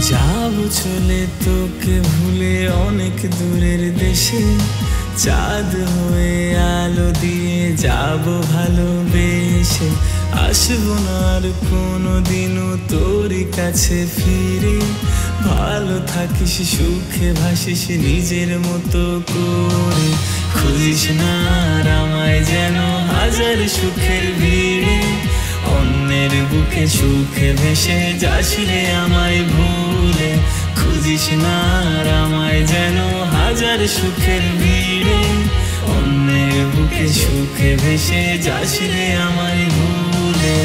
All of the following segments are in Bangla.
যাবো চলে তোকে ভুলে অনেক দূরের দেশে, চাঁদ হয়ে আলো দিয়ে যাবো ভালোবেসে। আসবো না আর কোনোদিনও তোরই কাছে ফিরে, ভালো থাকিস সুখে ভাসিস নিজের মতো করে। খুঁজিস না আর আমায় যেন হাজার সুখের ভিড়ে, অন্যের বুকে সুখে ভেসে যাস রে আমায় ভুলে। খুঁজিস না আর আমায় যেন হাজার সুখের ভিড়ে, অন্যের বুকে সুখে ভেসে যাস রে আমায় ভুলে।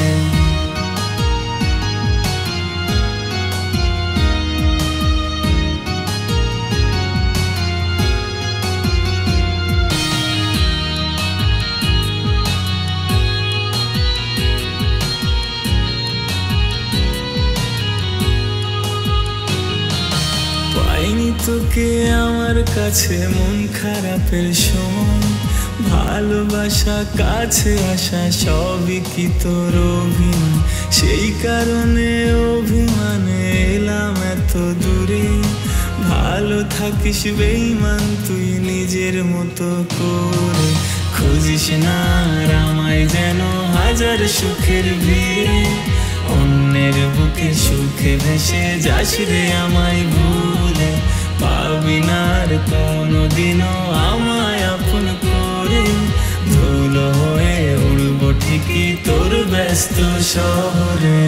পাইনি তোকে আমার কাছে মন খারাপের সময়, ভালোবাসা কাছে আসা সবই কি তোর অভিমান? সেই কারণে অভিমানে এলাম এত দূরে। ভালো থাকিস বেঈমান তুই নিজের মতো করে। খুঁজিস না আর আমায় যেন হাজার সুখের ভিড়ে, অন্যের বুকে সুখে ভেসে যাস রে আমায় ভুলে। পাবি না আর কোনোদিনও আমায় আপন করে, ধুলো হয়ে উড়বো ঠিকই তোর ব্যস্ত শহরে।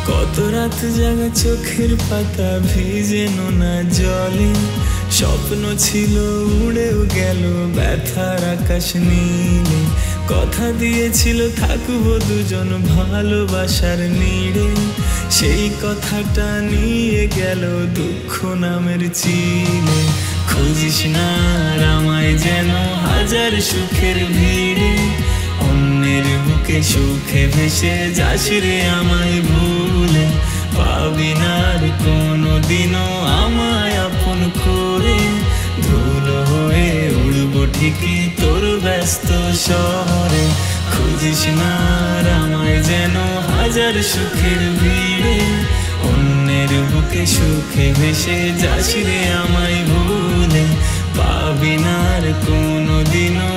কত রাত জাগা চোখের পাতা ভিজে নোনা জলে, স্বপ্ন ছিল উড়েও গেল ব্যথার আকাশ নীলে। কথা দিয়েছিল থাকবো দুজন ভালোবাসার নিড়ে, সেই কথাটা নিয়ে গেল দুঃখ নামের চিলে। খুঁজিস না আর আমায় যেন হাজার সুখের ভিড়ে, অন্যের বুকে সুখে ভেসে যাস রে আমায় ভুলে। পাবি না আর কোনোদিনও আমায় আপন করে, ধুলো হয়ে উড়বো ঠিকই তোর ব্যস্ত শহরে। খুঁজিস না আর আমায় যেন হাজার সুখের ভিড়ে, অন্যের বুকে সুখে ভেসে যাস রে আমায় ভুলে। পাবি না আর কোনোদিনও